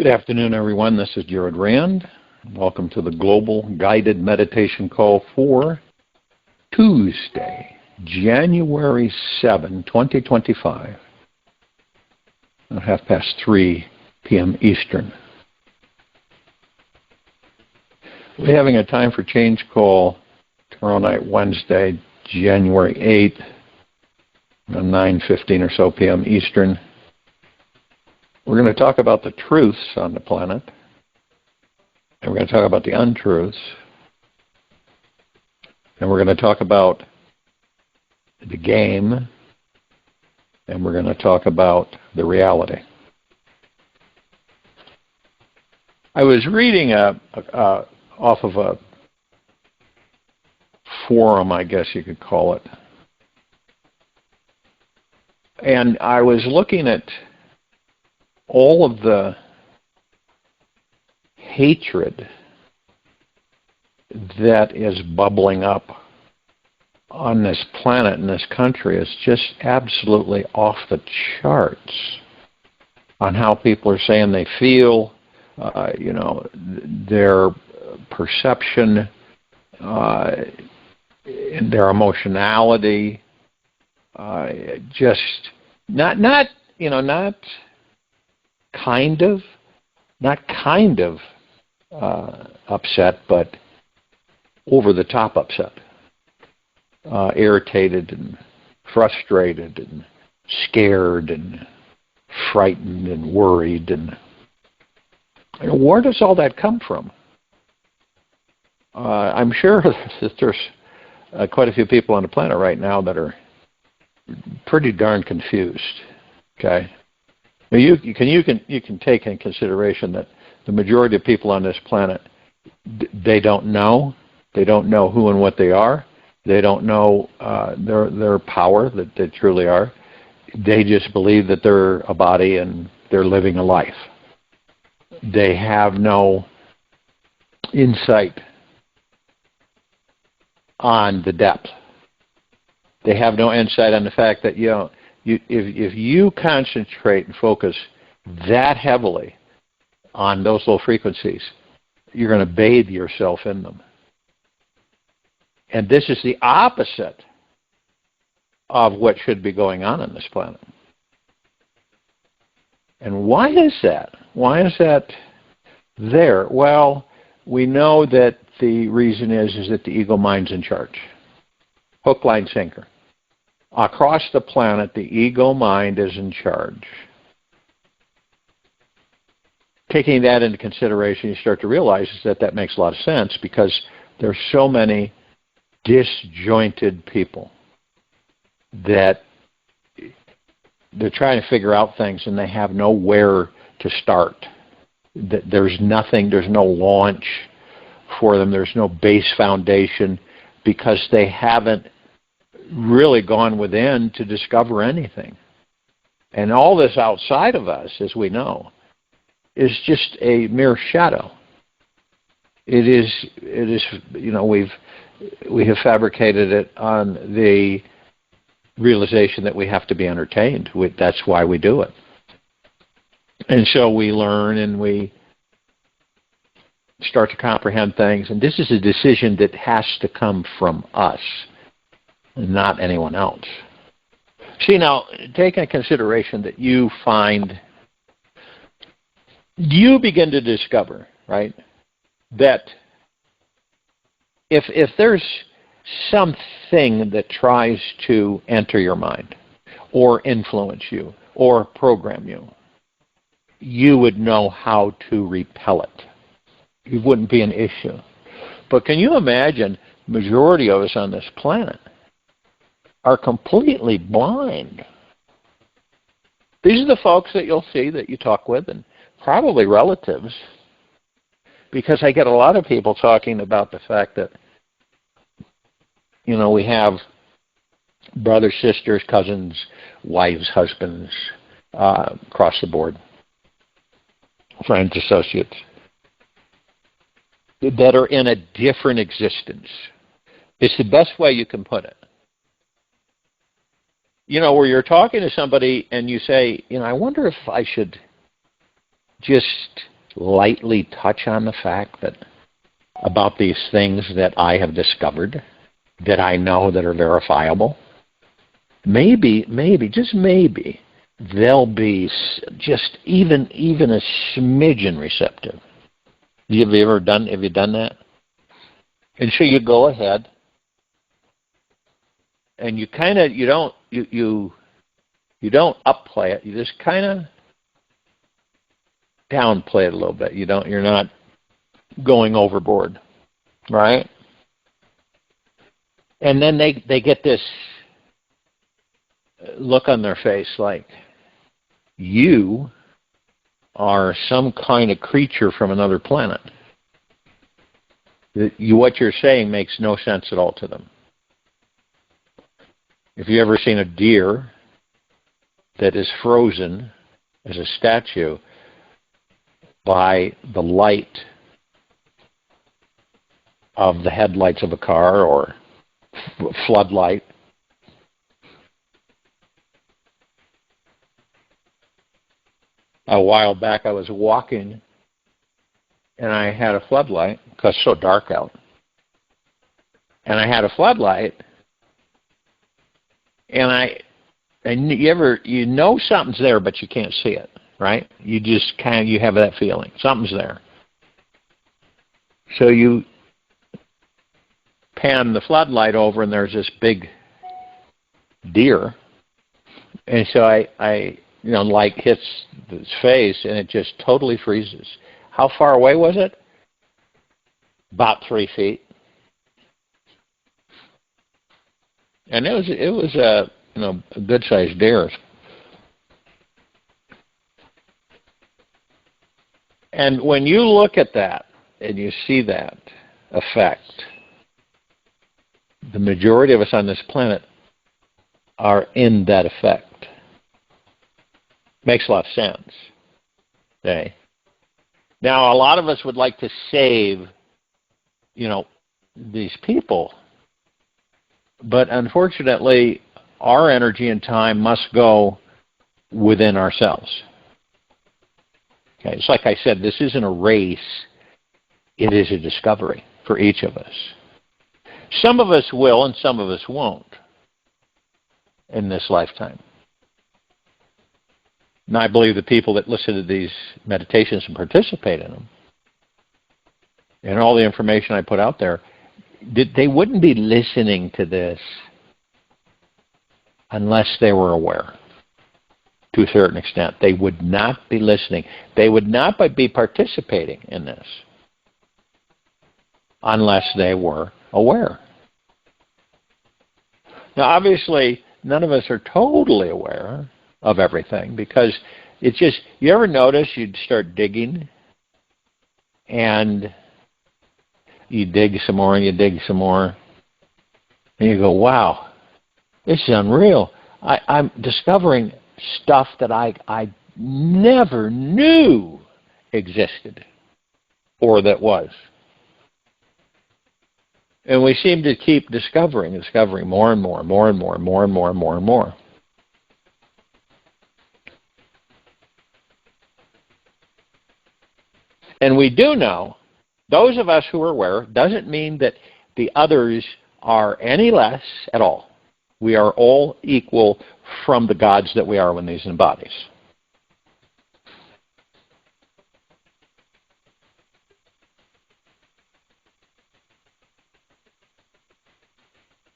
Good afternoon, everyone. This is Jared Rand. Welcome to the Global Guided Meditation Call for Tuesday, January 7, 2025, at 3:30 p.m. Eastern. We're having a time for change call tomorrow night, Wednesday, January 8th, at 9:15 or so p.m. Eastern. We're going to talk about the truths on the planet, and we're going to talk about the untruths, and we're going to talk about the game, and we're going to talk about the reality. I was reading off of a forum, I guess you could call it, and I was looking at all of the hatred that is bubbling up on this planet and this country is just absolutely off the charts on how people are saying they feel, their perception, their emotionality, just not upset, but over the top upset, irritated and frustrated and scared and frightened and worried. And where does all that come from? I'm sure that there's quite a few people on the planet right now that are pretty darn confused. Okay. You can take in consideration that the majority of people on this planet, they don't know who and what they are. They don't know their power that they truly are. They just believe that they're a body and they're living a life. They have no insight on the depth. They have no insight on the fact that if you concentrate and focus that heavily on those low frequencies, you're going to bathe yourself in them. And this is the opposite of what should be going on this planet. And why is that? Why is that there? Well, we know that the reason is that the ego mind's in charge. Hook, line, sinker. Across the planet, the ego mind is in charge. Taking that into consideration, you start to realize that makes a lot of sense because there's so many disjointed people that they're trying to figure out things and they have nowhere to start. There's nothing, there's no launch for them, there's no base foundation because they haven't really gone within to discover anything. And all this outside of us, as we know, is just a mere shadow. It is we have fabricated it on the realization that we have to be entertained. That's why we do it. And so we learn and we start to comprehend things, and this is a decision that has to come from us, not anyone else. See, now, take into consideration that you begin to discover, right, that if there's something that tries to enter your mind or influence you or program you, you would know how to repel it. It wouldn't be an issue. But can you imagine the majority of us on this planet are completely blind? These are the folks that you'll see that you talk with, and probably relatives, because I get a lot of people talking about the fact that, we have brothers, sisters, cousins, wives, husbands, across the board, friends, associates, that are in a different existence. It's the best way you can put it. Where you're talking to somebody and you say, I wonder if I should just lightly touch on the fact that about these things that I have discovered, that I know that are verifiable? Maybe, just maybe, they'll be just even a smidgen receptive. Have you done that? And so you go ahead, and you kind of, you don't upplay it. You just kind of downplay it a little bit. You're not going overboard, right? And then they get this look on their face like, you are some kind of creature from another planet. What you're saying makes no sense at all to them. If you've ever seen a deer that is frozen as a statue by the light of the headlights of a car or floodlight, a while back I was walking and I had a floodlight because it's so dark out. And I had a floodlight, and you know something's there, but you can't see it, right? You just you have that feeling something's there. So you pan the floodlight over, and there's this big deer, and so I light hits his face, and it just totally freezes. How far away was it? About 3 feet. And it was a good-sized deer. And when you look at that and you see that effect, the majority of us on this planet are in that effect. Makes a lot of sense. Okay. Now, a lot of us would like to save, these people, but unfortunately, our energy and time must go within ourselves. Okay, it's like I said, this isn't a race, it is a discovery for each of us. Some of us will and some of us won't in this lifetime. And I believe the people that listen to these meditations and participate in them, and all the information I put out there, they wouldn't be listening to this unless they were aware. To a certain extent, they would not be listening. They would not be participating in this unless they were aware. Now, obviously, none of us are totally aware of everything, because it's just, you ever notice you'd start digging and you dig some more and you dig some more and you go, wow, this is unreal. I'm discovering stuff that I never knew existed or that was. And we seem to keep discovering more and more, more and more, more and more and more and more. And we do know, those of us who are aware, doesn't mean that the others are any less at all. We are all equal from the gods that we are when these in bodies.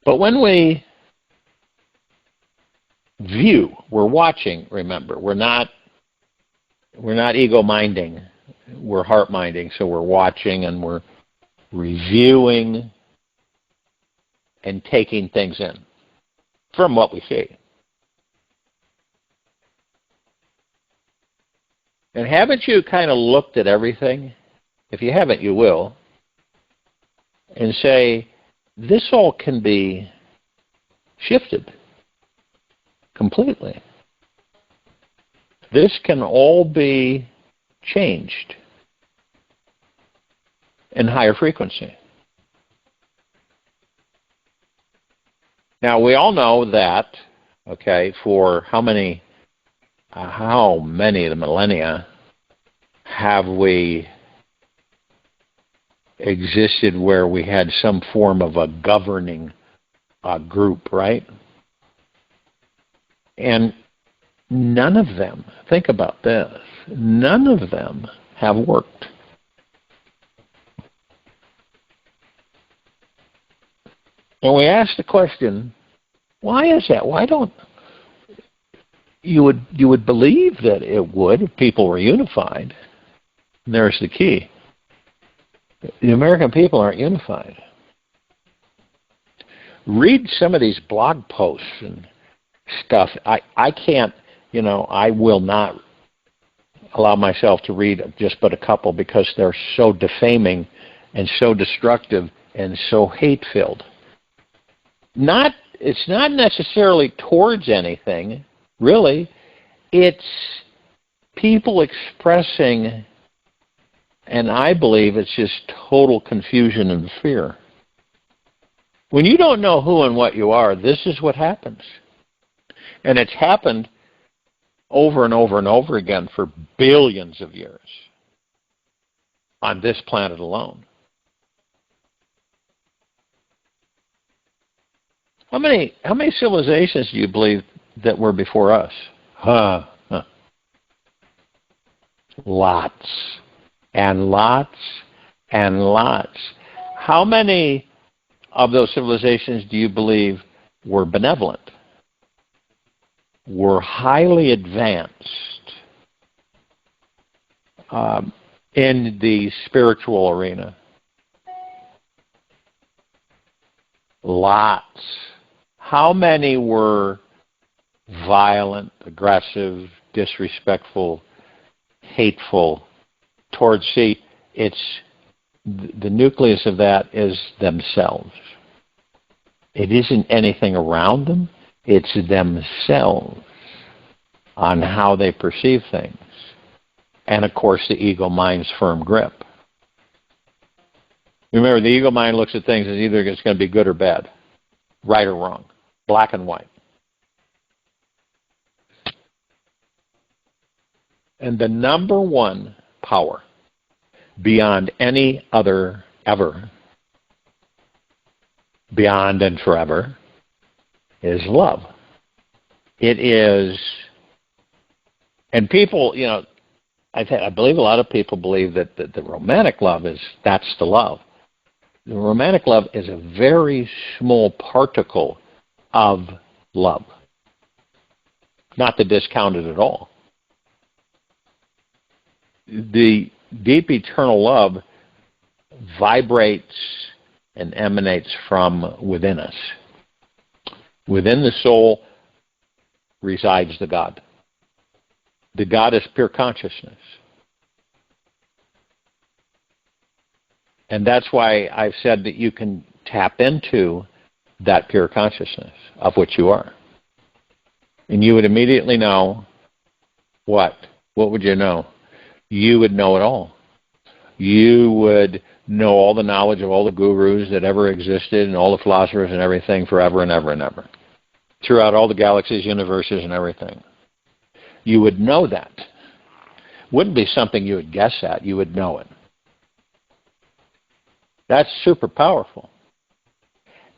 But when we view, we're watching, remember, we're not ego-minding, we're heart-minding, so we're watching and we're reviewing and taking things in from what we see. And haven't you kind of looked at everything? If you haven't, you will. And say, this all can be shifted completely. This can all be changed in higher frequency. Now, we all know that, okay, for how many of the millennia have we existed where we had some form of a governing group, right? And none of them, think about this, none of them have worked. And we ask the question, why is that? Why don't you would believe that it would if people were unified? And there's the key. The American people aren't unified. Read some of these blog posts and stuff. I can't, I will not allow myself to read just but a couple because they're so defaming and so destructive and so hate-filled. It's not necessarily towards anything, really. It's people expressing, and I believe it's just total confusion and fear. When you don't know who and what you are, this is what happens. And it's happened over and over and over again for billions of years on this planet alone. How many civilizations do you believe that were before us? Lots and lots and lots. How many of those civilizations do you believe were benevolent, were highly advanced in the spiritual arena? Lots. How many were violent, aggressive, disrespectful, hateful towards, it's the nucleus of that is themselves. It isn't anything around them, it's themselves on how they perceive things. And of course the ego mind's firm grip. Remember, the ego mind looks at things as either it's going to be good or bad, right or wrong, black and white. And the number one power beyond any other ever, beyond and forever, is love. It is, and people, I believe a lot of people believe that the romantic love that's the love. The romantic love is a very small particle of love, not to discount it at all. The deep eternal love vibrates and emanates from within us. Within the soul resides the God. The God is pure consciousness. And that's why I've said that you can tap into that pure consciousness of which you are. And you would immediately know what? What would you know? You would know it all. You would know all the knowledge of all the gurus that ever existed and all the philosophers and everything forever and ever and ever. Throughout all the galaxies, universes, and everything. You would know that. Wouldn't be something you would guess at. You would know it. That's super powerful.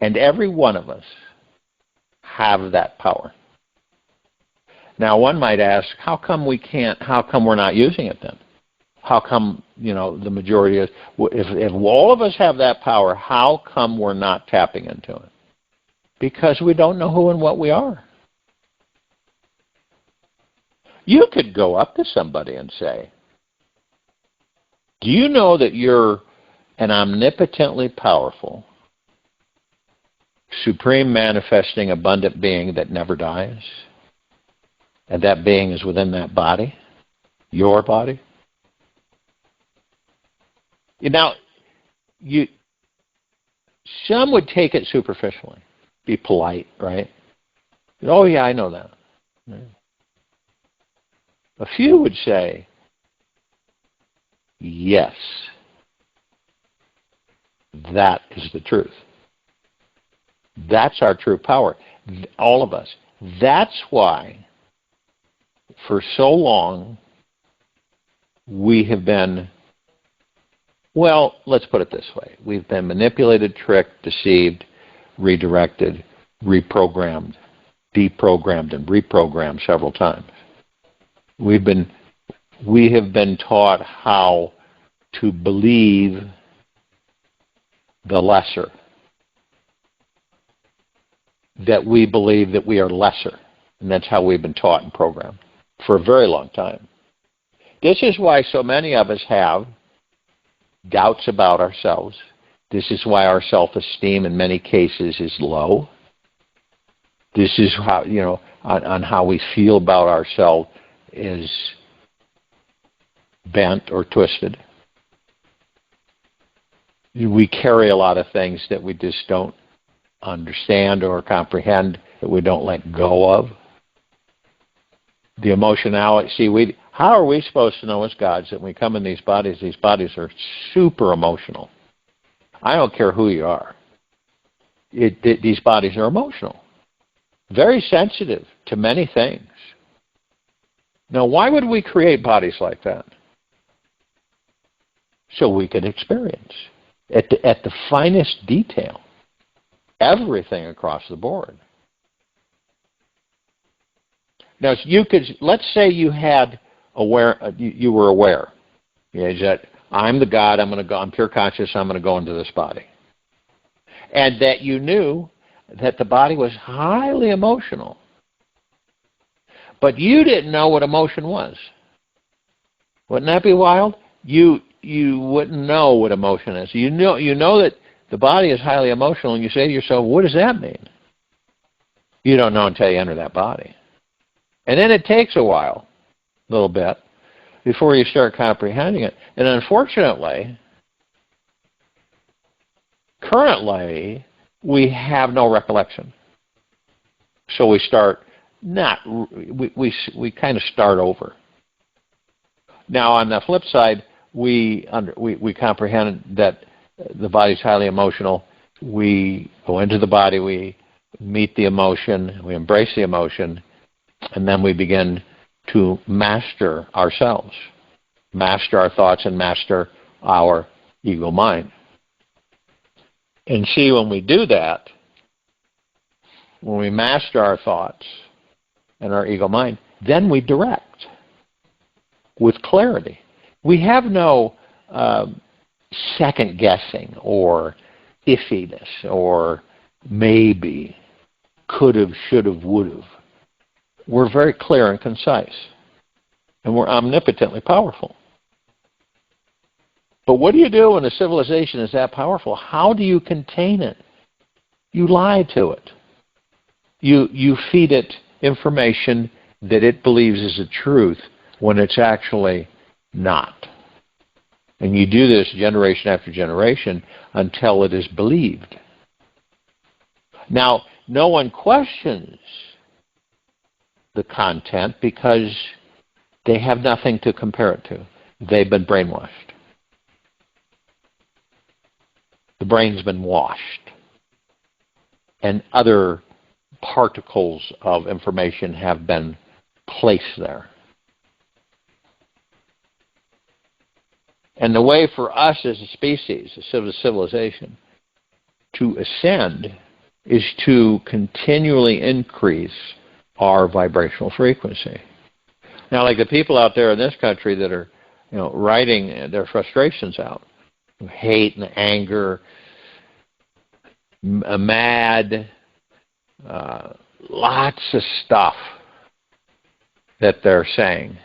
And every one of us have that power. Now, one might ask, how come we're not using it then? How come, the majority is, if all of us have that power, how come we're not tapping into it? Because we don't know who and what we are. You could go up to somebody and say, do you know that you're an omnipotently powerful, supreme manifesting abundant being that never dies? And that being is within that body, your body. Now, some would take it superficially, be polite, right? Oh yeah, I know that. A few would say, yes, that is the truth. That's our true power, all of us. That's why, for so long, we have been, well, let's put it this way. We've been manipulated, tricked, deceived, redirected, reprogrammed, deprogrammed, and reprogrammed several times. We have been taught how to believe the lesser, that we believe that we are lesser, and that's how we've been taught and programmed for a very long time. This is why so many of us have doubts about ourselves. This is why our self-esteem in many cases is low. This is how, on how we feel about ourselves is bent or twisted. We carry a lot of things that we just don't understand or comprehend, that we don't let go of. The emotionality, how are we supposed to know as gods that when we come in these bodies are super emotional? I don't care who you are. These bodies are emotional. Very sensitive to many things. Now, why would we create bodies like that? So we could experience, at the finest detail, everything across the board. Now, let's say you had you were aware, that I'm the God, I'm pure conscious, I'm going to go into this body. And that you knew that the body was highly emotional. But you didn't know what emotion was. Wouldn't that be wild? You wouldn't know what emotion is. You know that the body is highly emotional, and you say to yourself, what does that mean? You don't know until you enter that body. And then it takes a while, a little bit, before you start comprehending it. And unfortunately, currently, we have no recollection. So we start we kind of start over. Now, on the flip side, we comprehend that the body is highly emotional. We go into the body, we meet the emotion, we embrace the emotion, and then we begin to master ourselves, master our thoughts, and master our ego mind. And see, when we do that, when we master our thoughts and our ego mind, then we direct with clarity. We have no second guessing or iffiness or maybe, could have, should have, would have. We're very clear and concise, and we're omnipotently powerful. But what do you do when a civilization is that powerful? How do you contain it? You lie to it. You feed it information that it believes is the truth when it's actually not. And you do this generation after generation until it is believed. Now, no one questions the content because they have nothing to compare it to. They've been brainwashed. The brain's been washed. And other particles of information have been placed there. And the way for us as a species, a civilization, to ascend is to continually increase our vibrational frequency. Now, like the people out there in this country that are, writing their frustrations out, hate and anger, mad, lots of stuff that they're saying.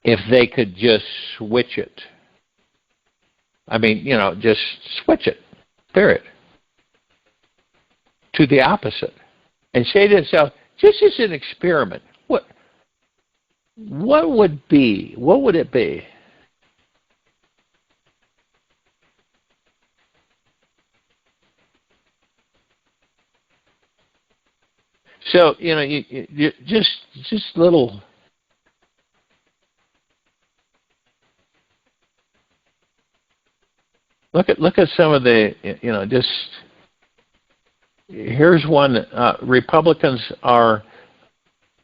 If they could just switch it. Just switch it, period. To the opposite. And say to themselves, just as an experiment, what would it be? So, you just little. Look at some of the, here's one. Republicans are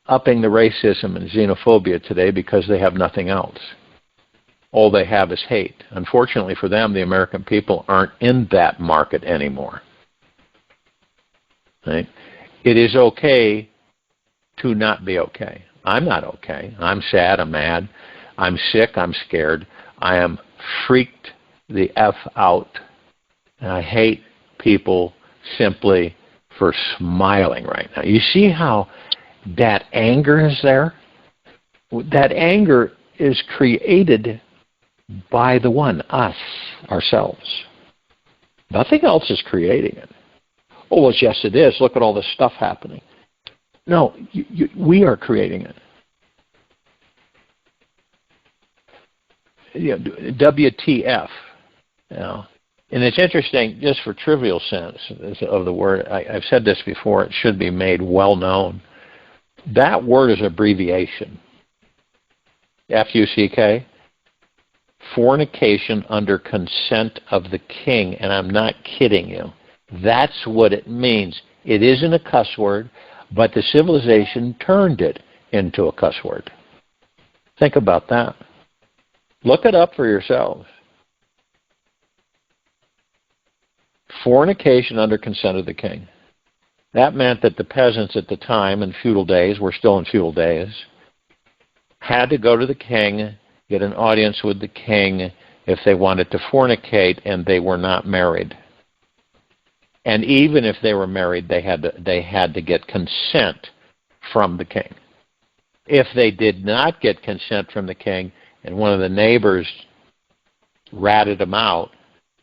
upping the racism and xenophobia today because they have nothing else. All they have is hate. Unfortunately for them, the American people aren't in that market anymore. Right? It is okay to not be okay. I'm not okay. I'm sad, I'm mad, I'm sick, I'm scared. I am freaked the F out. And I hate people simply for smiling right now. You see how that anger is there? That anger is created by the one, us, ourselves. Nothing else is creating it. Oh, well, yes, it is. Look at all this stuff happening. No, we are creating it. You know, WTF. You know. And it's interesting, just for trivial sense of the word, I've said this before, it should be made well known. That word is abbreviation. F-U-C-K. Fornication under consent of the king, and I'm not kidding you. That's what it means. It isn't a cuss word, but the civilization turned it into a cuss word. Think about that. Look it up for yourselves. Fornication under consent of the king. That meant that the peasants at the time, in feudal days, we're still in feudal days, had to go to the king, get an audience with the king if they wanted to fornicate and they were not married. And even if they were married, they had to get consent from the king. If they did not get consent from the king and one of the neighbors ratted them out,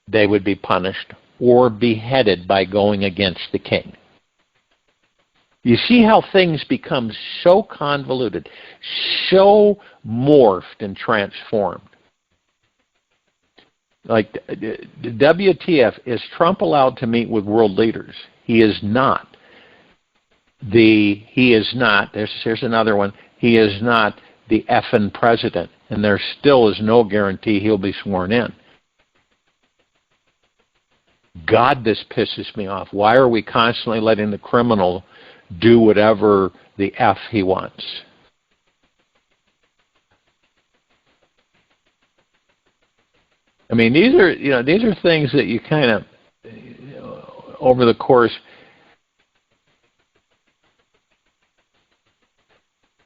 they would be punished or beheaded by going against the king. You see how things become so convoluted, so morphed and transformed. Like, WTF, is Trump allowed to meet with world leaders? He is not. Here's another one, he is not the effing president, and there still is no guarantee he'll be sworn in. God, this pisses me off. Why are we constantly letting the criminal do whatever the F he wants? I mean, these are things that you kind of, over the course.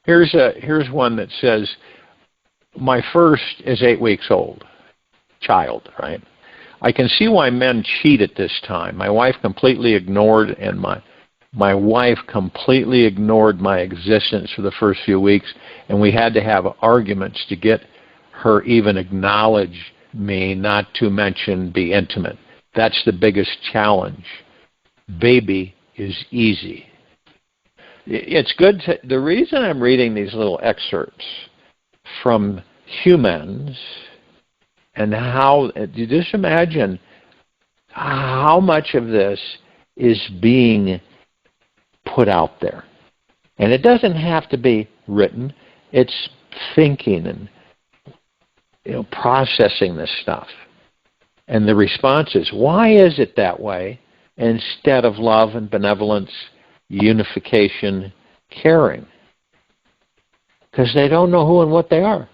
Here's one that says, my first is 8 weeks old, child, right? I can see why men cheat at this time. My wife completely ignored my wife completely ignored my existence for the first few weeks, and we had to have arguments to get her even acknowledge me, not to mention be intimate. That's the biggest challenge. Baby is easy. It's good to, the reason I'm reading these little excerpts from humans, and how, you just imagine how much of this is being put out there. And it doesn't have to be written. It's thinking and processing this stuff. And the response is, why is it that way instead of love and benevolence, unification, caring? Because they don't know who and what they are.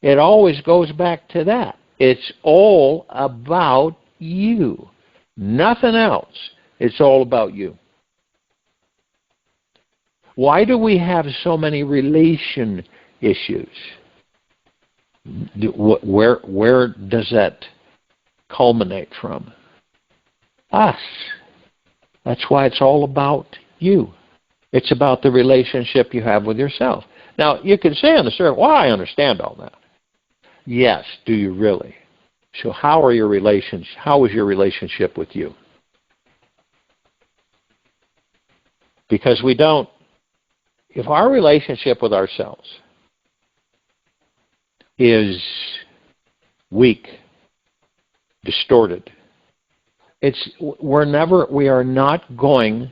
It always goes back to that. It's all about you. Nothing else. It's all about you. Why do we have so many relation issues? Where does that culminate from? Us. That's why it's all about you. It's about the relationship you have with yourself. Now, you can say on the surface, well, I understand all that. Yes, do you really? So how is your relationship with you? Because we don't, if our relationship with ourselves is weak, distorted, we are not going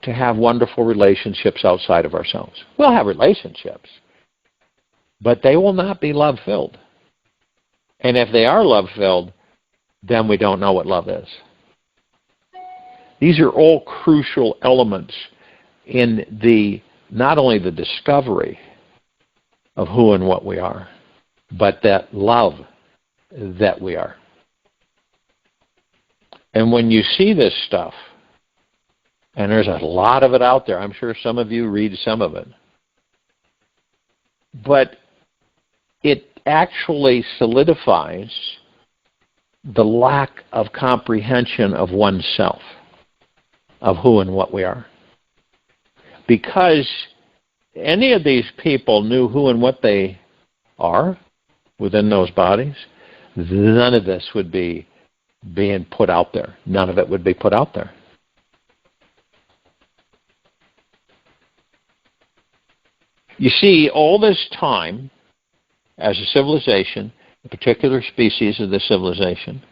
to have wonderful relationships outside of ourselves. We'll have relationships, but they will not be love-filled. And if they are love-filled, then we don't know what love is. These are all crucial elements in the not only the discovery of who and what we are, but that love that we are. And when you see this stuff, and there's a lot of it out there, I'm sure some of you read some of it, but it actually solidifies the lack of comprehension of oneself, of who and what we are. Because any of these people knew who and what they are within those bodies, none of this would be being put out there. None of it would be put out there. You see, all this time, as a civilization, a particular species of the civilization,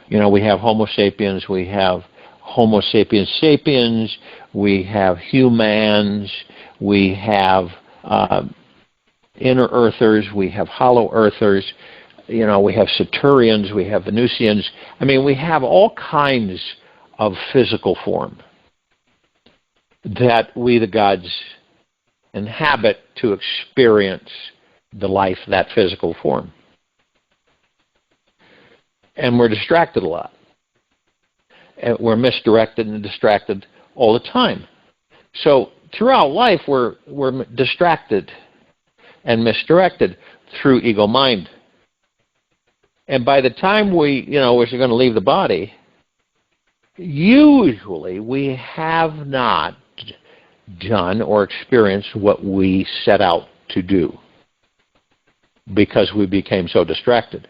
you know, we have Homo sapiens, we have Homo sapiens sapiens, we have humans, we have inner earthers, we have hollow earthers, you know, we have Saturnians, we have Venusians. I mean, we have all kinds of physical form that we, the gods, inhabit to experience the life, that physical form. And we're distracted a lot. And we're misdirected and distracted all the time. So throughout life, we're distracted and misdirected through ego mind. And by the time we're going to leave the body, usually we have not done or experienced what we set out to do because we became so distracted.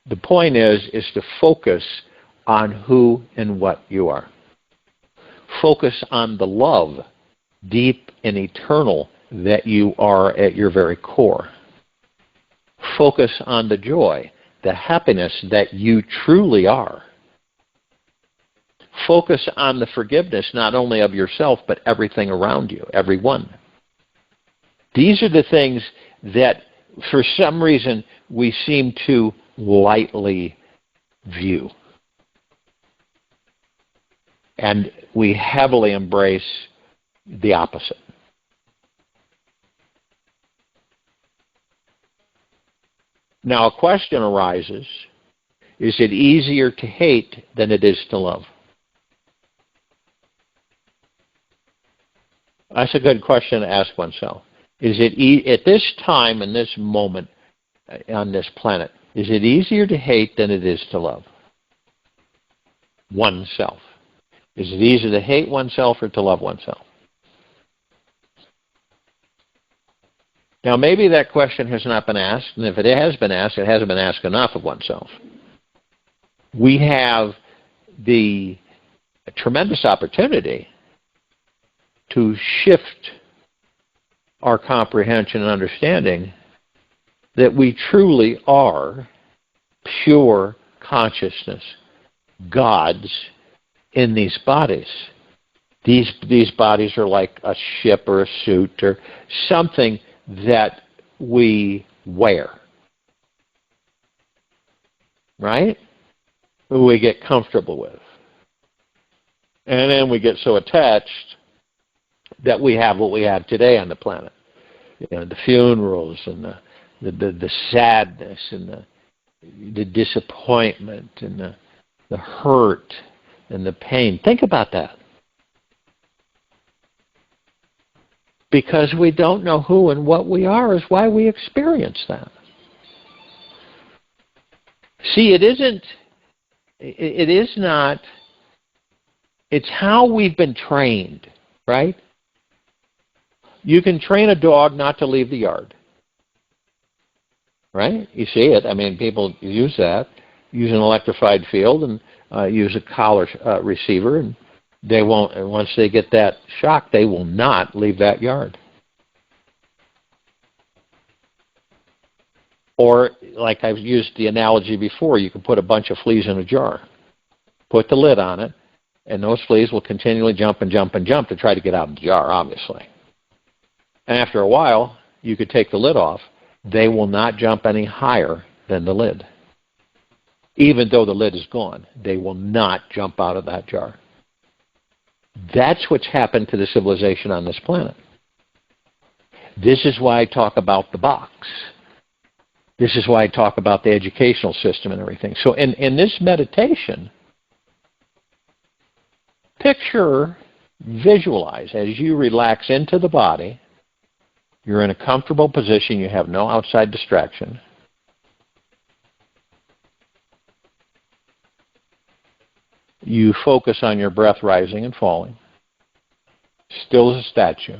The point is to focus on who and what you are. Focus on the love, deep and eternal, that you are at your very core. Focus on the joy, the happiness that you truly are. Focus on the forgiveness, not only of yourself, but everything around you, everyone. These are the things that, for some reason, we seem to lightly view. And we heavily embrace the opposite. Now, a question arises, is it easier to hate than it is to love? That's a good question to ask oneself. Is it at this time, in this moment, on this planet, is it easier to hate than it is to love oneself? Is it easier to hate oneself or to love oneself? Now, maybe that question has not been asked, and if it has been asked, it hasn't been asked enough of oneself. We have the tremendous opportunity to shift our comprehension and understanding that we truly are pure consciousness, gods in these bodies. These bodies are like a ship or a suit or something that we wear, right? We get comfortable with. And then we get so attached that we have what we have today on the planet. You know, the funerals and the sadness and the disappointment and the hurt and the pain. Think about that. Because we don't know who and what we are is why we experience that. See, it's how we've been trained, right? You can train a dog not to leave the yard, right? You see it. I mean, people use that, use an electrified field and use a collar receiver, and they won't, and once they get that shock, they will not leave that yard. Or, like I've used the analogy before, you can put a bunch of fleas in a jar, put the lid on it, and those fleas will continually jump and jump and jump to try to get out of the jar, obviously. And after a while, you could take the lid off. They will not jump any higher than the lid. Even though the lid is gone, they will not jump out of that jar. That's what's happened to the civilization on this planet. This is why I talk about the box. This is why I talk about the educational system and everything. So in this meditation, picture, visualize, as you relax into the body, you're in a comfortable position, you have no outside distraction. You focus on your breath rising and falling, still as a statue.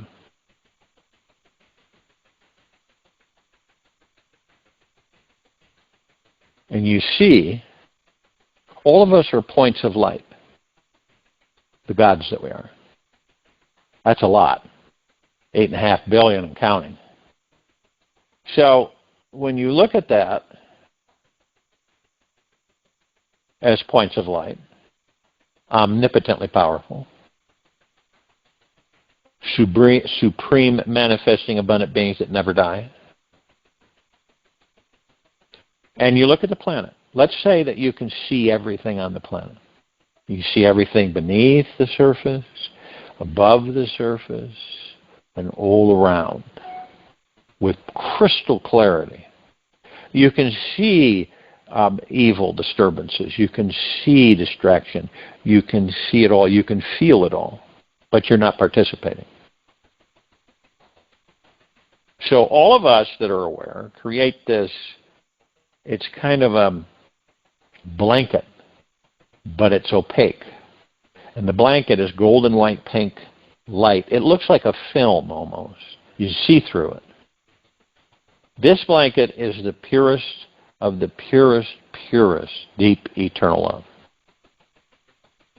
And you see, all of us are points of light, the gods that we are. That's a lot. 8.5 billion and counting. So when you look at that as points of light, omnipotently powerful, supreme manifesting abundant beings that never die, and you look at the planet. Let's say that you can see everything on the planet. You see everything beneath the surface, above the surface, and all around with crystal clarity. You can see evil disturbances. You can see distraction. You can see it all. You can feel it all. But you're not participating. So all of us that are aware create this, it's kind of a blanket, but it's opaque. And the blanket is golden white pink light. It looks like a film almost. You see through it. This blanket is the purest of the purest, deep, eternal love.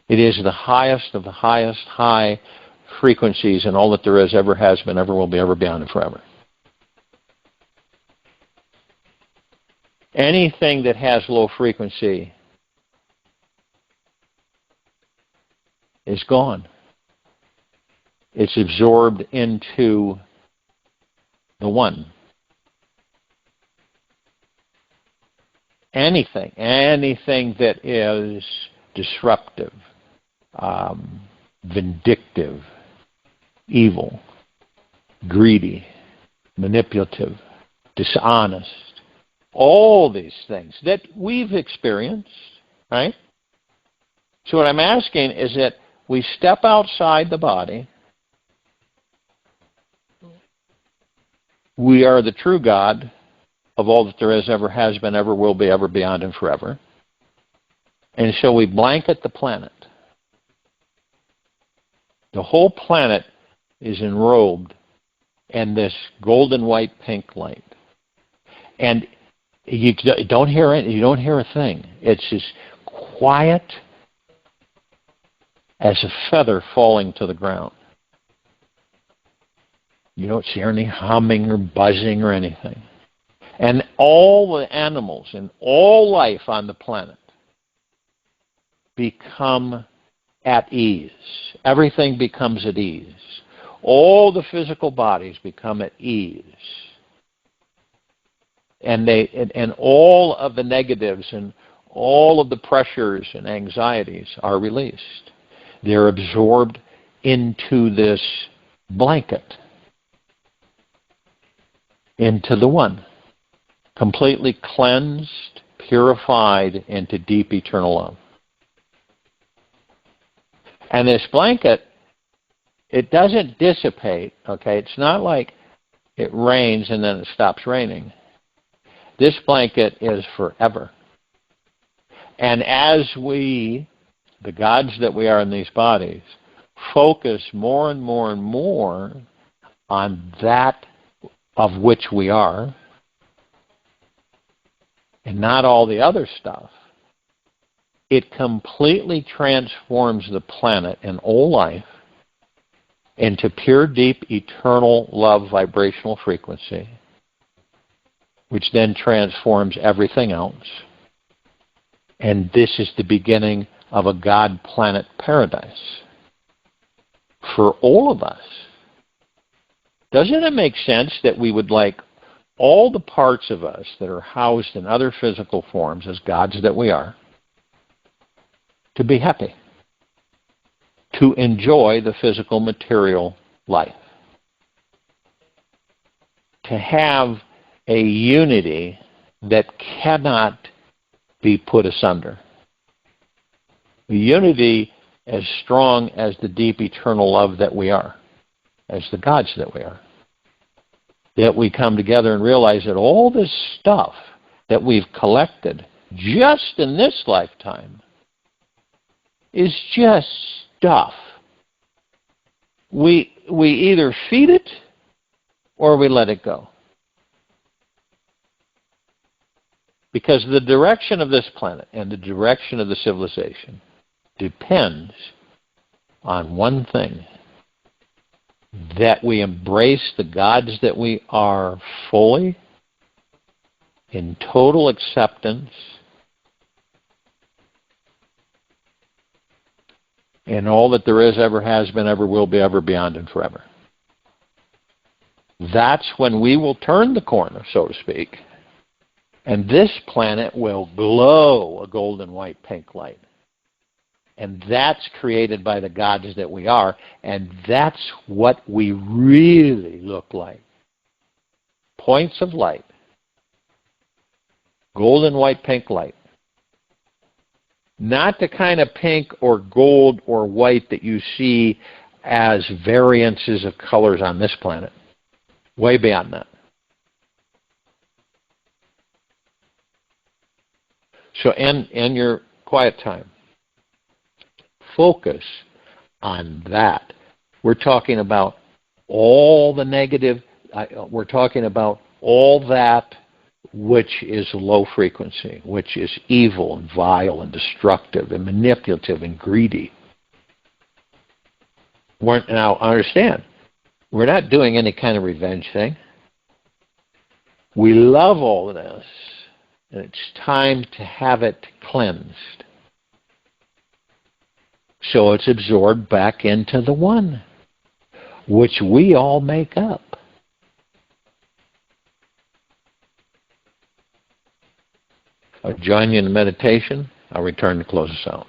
It is the highest of the highest high frequencies in all that there is, ever has been, ever will be, ever beyond, and forever. Anything that has low frequency is gone. It's absorbed into the one. Anything that is disruptive, vindictive, evil, greedy, manipulative, dishonest, all these things that we've experienced, right? So what I'm asking is that we step outside the body. We are the true God of all that there is, ever has been, ever will be, ever beyond, and forever. And so we blanket the planet. The whole planet is enrobed in this golden white pink light. And you don't hear it, you don't hear a thing. It's as quiet as a feather falling to the ground. You don't hear any humming or buzzing or anything. And all the animals and all life on the planet become at ease. Everything becomes at ease. All the physical bodies become at ease. And all of the negatives and all of the pressures and anxieties are released. They're absorbed into this blanket, into the one, completely cleansed, purified into deep eternal love. And this blanket, it doesn't dissipate, okay? It's not like it rains and then it stops raining. This blanket is forever. And as we, the gods that we are in these bodies, focus more and more and more on that of which we are, and not all the other stuff, it completely transforms the planet and all life into pure, deep, eternal love vibrational frequency, which then transforms everything else. And this is the beginning of a God-planet paradise for all of us. Doesn't it make sense that we would like all the parts of us that are housed in other physical forms as gods that we are to be happy? to enjoy the physical material life. To have a unity that cannot be put asunder. A unity as strong as the deep eternal love that we are, as the gods that we are. That we come together and realize that all this stuff that we've collected just in this lifetime is just stuff. We either feed it or we let it go. Because the direction of this planet and the direction of the civilization depends on one thing: that we embrace the gods that we are fully, in total acceptance, in all that there is, ever has been, ever will be, ever beyond, and forever. That's when we will turn the corner, so to speak, and this planet will glow a golden white pink light. And that's created by the gods that we are, and that's what we really look like. Points of light. Golden white pink light. Not the kind of pink or gold or white that you see as variances of colors on this planet. Way beyond that. So in your quiet time, focus on that. We're talking about all the negative, we're talking about all that which is low frequency, which is evil and vile and destructive and manipulative and greedy. Now, understand, we're not doing any kind of revenge thing. We love all of this, and it's time to have it cleansed. So it's absorbed back into the one, which we all make up. I'll join you in the meditation. I'll return to close us out.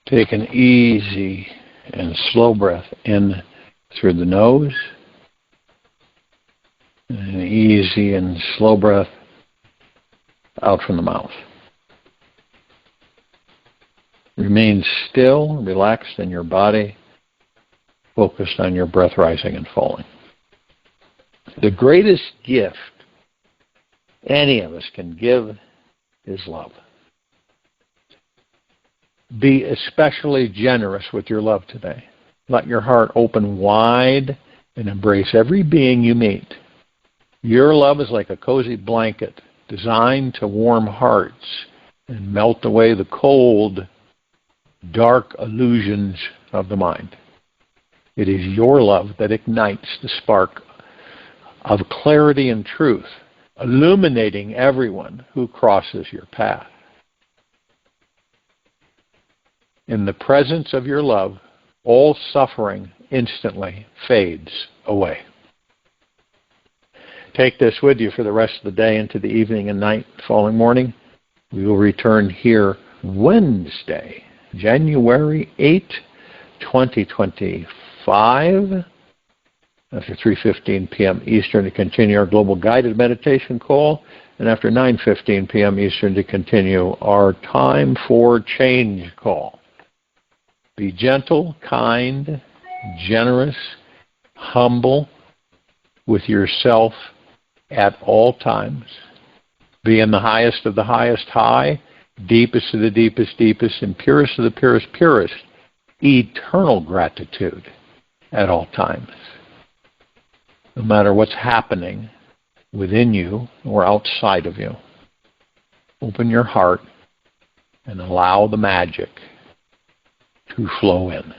Take an easy and slow breath in through the nose, and an easy and slow breath out from the mouth. Remain still, relaxed in your body, focused on your breath rising and falling. The greatest gift any of us can give is love. Be especially generous with your love today. Let your heart open wide and embrace every being you meet. Your love is like a cozy blanket designed to warm hearts and melt away the cold, dark illusions of the mind. It is your love that ignites the spark of clarity and truth, illuminating everyone who crosses your path. In the presence of your love, all suffering instantly fades away. Take this with you for the rest of the day into the evening and night. Following morning, we will return here Wednesday, January 8, 2025, after 3:15 p.m. Eastern to continue our global guided meditation call, and after 9:15 p.m. Eastern to continue our Time for Change call. Be gentle, kind, generous, humble with yourself at all times. Be in the highest of the highest high, deepest of the deepest deepest, and purest of the purest purest, eternal gratitude at all times. No matter what's happening within you or outside of you, open your heart and allow the magic to flow in.